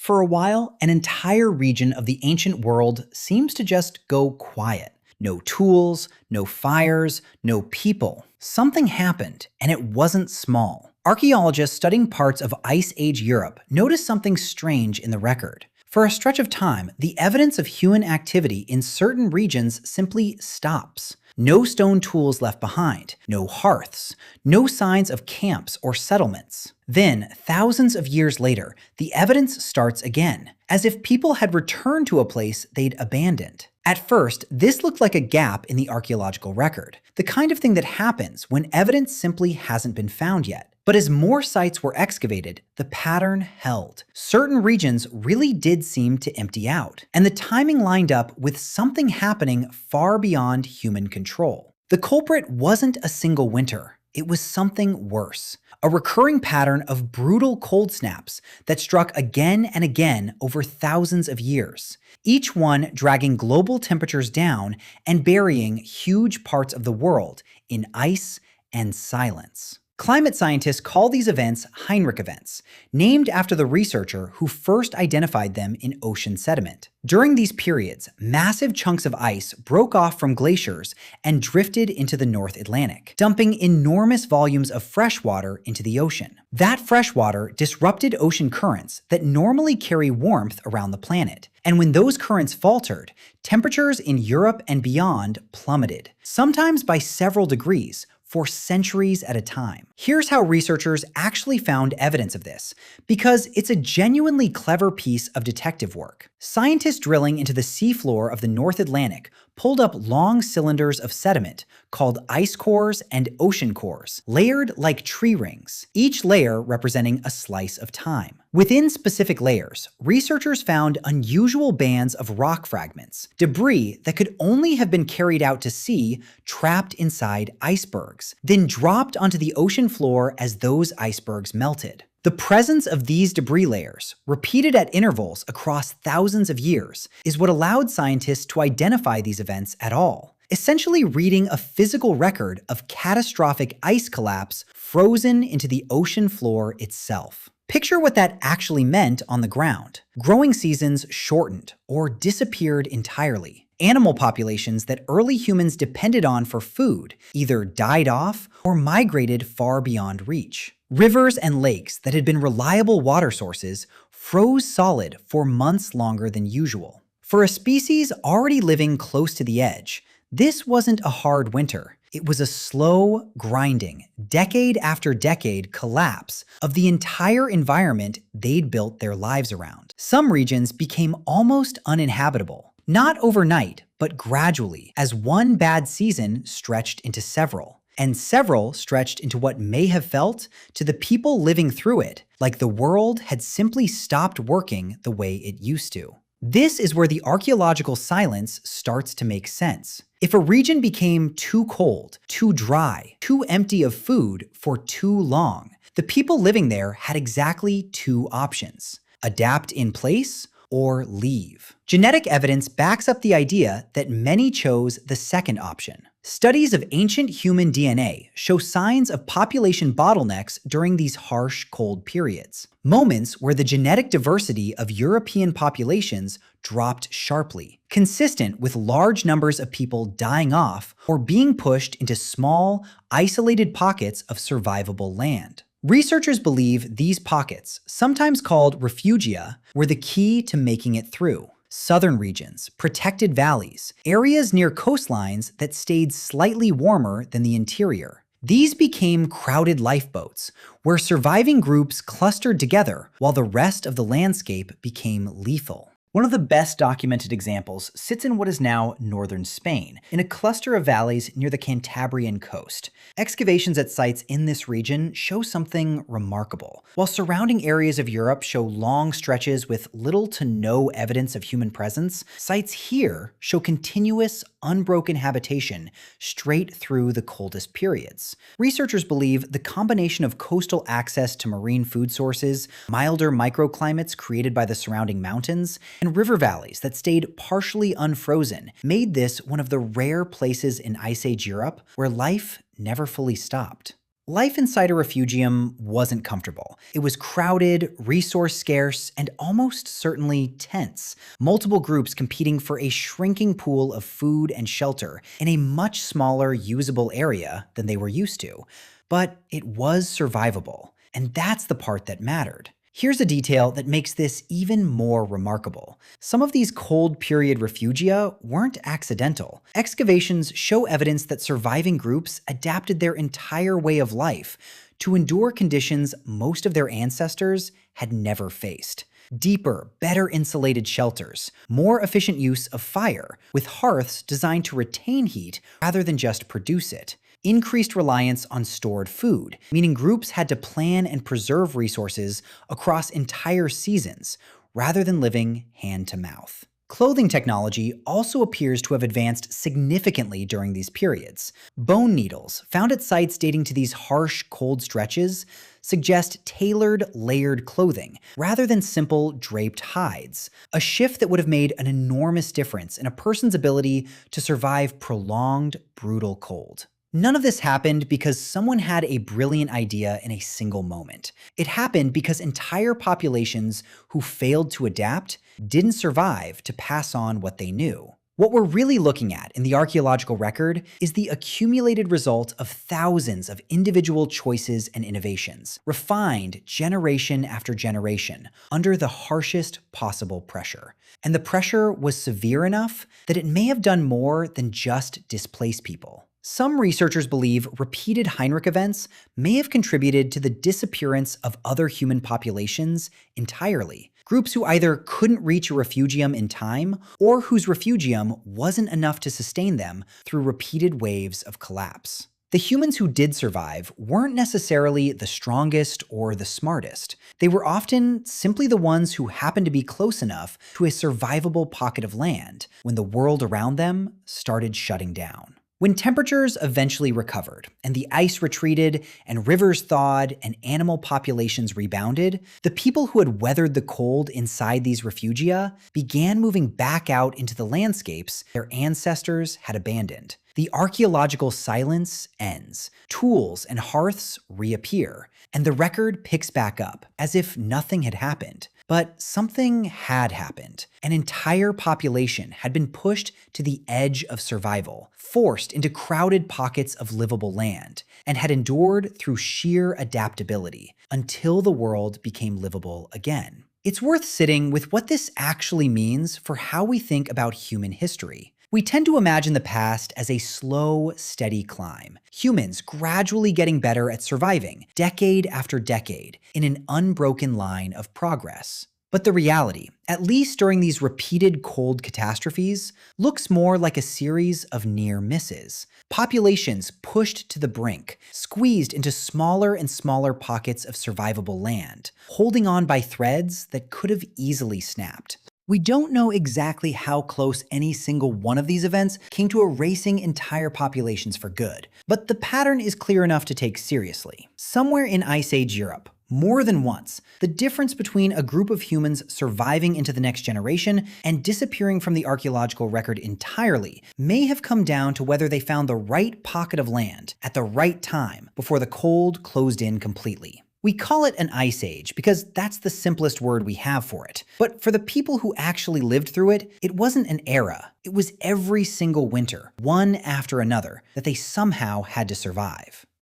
For a while, an entire region of the ancient world seems to just go quiet. No tools, no fires, no people. Something happened, and it wasn't small. Archaeologists studying parts of Ice Age Europe noticed something strange in the record. For a stretch of time, the evidence of human activity in certain regions simply stops. No stone tools left behind, no hearths, no signs of camps or settlements. Then, thousands of years later, the evidence starts again, as if people had returned to a place they'd abandoned. At first, this looked like a gap in the archaeological record, the kind of thing that happens when evidence simply hasn't been found yet. But as more sites were excavated, the pattern held. Certain regions really did seem to empty out, and the timing lined up with something happening far beyond human control. The culprit wasn't a single winter. It was something worse. A recurring pattern of brutal cold snaps that struck again and again over thousands of years, each one dragging global temperatures down and burying huge parts of the world in ice and silence. Climate scientists call these events Heinrich Events, named after the researcher who first identified them in ocean sediment. During these periods, massive chunks of ice broke off from glaciers and drifted into the North Atlantic, dumping enormous volumes of fresh water into the ocean. That fresh water disrupted ocean currents that normally carry warmth around the planet. And when those currents faltered, temperatures in Europe and beyond plummeted, sometimes by several degrees, for centuries at a time. Here's how researchers actually found evidence of this, because it's a genuinely clever piece of detective work. Scientists drilling into the seafloor of the North Atlantic pulled up long cylinders of sediment called ice cores and ocean cores, layered like tree rings, each layer representing a slice of time. Within specific layers, researchers found unusual bands of rock fragments, debris that could only have been carried out to sea trapped inside icebergs, then dropped onto the ocean floor as those icebergs melted. The presence of these debris layers, repeated at intervals across thousands of years, is what allowed scientists to identify these events at all, essentially reading a physical record of catastrophic ice collapse frozen into the ocean floor itself. Picture what that actually meant on the ground. Growing seasons shortened or disappeared entirely. Animal populations that early humans depended on for food either died off or migrated far beyond reach. Rivers and lakes that had been reliable water sources froze solid for months longer than usual. For a species already living close to the edge, this wasn't a hard winter. It was a slow, grinding, decade after decade collapse of the entire environment they'd built their lives around. Some regions became almost uninhabitable. Not overnight, but gradually, as one bad season stretched into several. And several stretched into what may have felt, to the people living through it, like the world had simply stopped working the way it used to. This is where the archaeological silence starts to make sense. If a region became too cold, too dry, too empty of food for too long, the people living there had exactly two options: adapt in place or leave. Genetic evidence backs up the idea that many chose the second option. Studies of ancient human DNA show signs of population bottlenecks during these harsh, cold periods. Moments where the genetic diversity of European populations dropped sharply, consistent with large numbers of people dying off or being pushed into small, isolated pockets of survivable land. Researchers believe these pockets, sometimes called refugia, were the key to making it through. Southern regions, protected valleys, areas near coastlines that stayed slightly warmer than the interior. These became crowded lifeboats, where surviving groups clustered together while the rest of the landscape became lethal. One of the best documented examples sits in what is now northern Spain, in a cluster of valleys near the Cantabrian coast. Excavations at sites in this region show something remarkable. While surrounding areas of Europe show long stretches with little to no evidence of human presence, sites here show continuous, unbroken habitation straight through the coldest periods. Researchers believe the combination of coastal access to marine food sources, milder microclimates created by the surrounding mountains, and river valleys that stayed partially unfrozen made this one of the rare places in Ice Age Europe where life never fully stopped. Life inside a refugium wasn't comfortable. It was crowded, resource scarce, and almost certainly tense. Multiple groups competing for a shrinking pool of food and shelter in a much smaller, usable area than they were used to. But it was survivable, and that's the part that mattered. Here's a detail that makes this even more remarkable. Some of these cold period refugia weren't accidental. Excavations show evidence that surviving groups adapted their entire way of life to endure conditions most of their ancestors had never faced. Deeper, better insulated shelters, more efficient use of fire, with hearths designed to retain heat rather than just produce it. Increased reliance on stored food, meaning groups had to plan and preserve resources across entire seasons, rather than living hand to mouth. Clothing technology also appears to have advanced significantly during these periods. Bone needles, found at sites dating to these harsh, cold stretches, suggest tailored, layered clothing, rather than simple, draped hides, a shift that would have made an enormous difference in a person's ability to survive prolonged, brutal cold. None of this happened because someone had a brilliant idea in a single moment. It happened because entire populations who failed to adapt didn't survive to pass on what they knew. What we're really looking at in the archaeological record is the accumulated result of thousands of individual choices and innovations, refined generation after generation, under the harshest possible pressure. And the pressure was severe enough that it may have done more than just displace people. Some researchers believe repeated Heinrich events may have contributed to the disappearance of other human populations entirely. Groups who either couldn't reach a refugium in time, or whose refugium wasn't enough to sustain them through repeated waves of collapse. The humans who did survive weren't necessarily the strongest or the smartest. They were often simply the ones who happened to be close enough to a survivable pocket of land when the world around them started shutting down. When temperatures eventually recovered, and the ice retreated, and rivers thawed, and animal populations rebounded, the people who had weathered the cold inside these refugia began moving back out into the landscapes their ancestors had abandoned. The archaeological silence ends, tools and hearths reappear, and the record picks back up, as if nothing had happened. But something had happened. An entire population had been pushed to the edge of survival, forced into crowded pockets of livable land, and had endured through sheer adaptability until the world became livable again. It's worth sitting with what this actually means for how we think about human history. We tend to imagine the past as a slow, steady climb. Humans gradually getting better at surviving, decade after decade, in an unbroken line of progress. But the reality, at least during these repeated cold catastrophes, looks more like a series of near misses. Populations pushed to the brink, squeezed into smaller and smaller pockets of survivable land, holding on by threads that could have easily snapped. We don't know exactly how close any single one of these events came to erasing entire populations for good, but the pattern is clear enough to take seriously. Somewhere in Ice Age Europe, more than once, the difference between a group of humans surviving into the next generation and disappearing from the archaeological record entirely may have come down to whether they found the right pocket of land at the right time before the cold closed in completely. We call it an ice age because that's the simplest word we have for it. But for the people who actually lived through it, it wasn't an era. It was every single winter, one after another, that they somehow had to survive.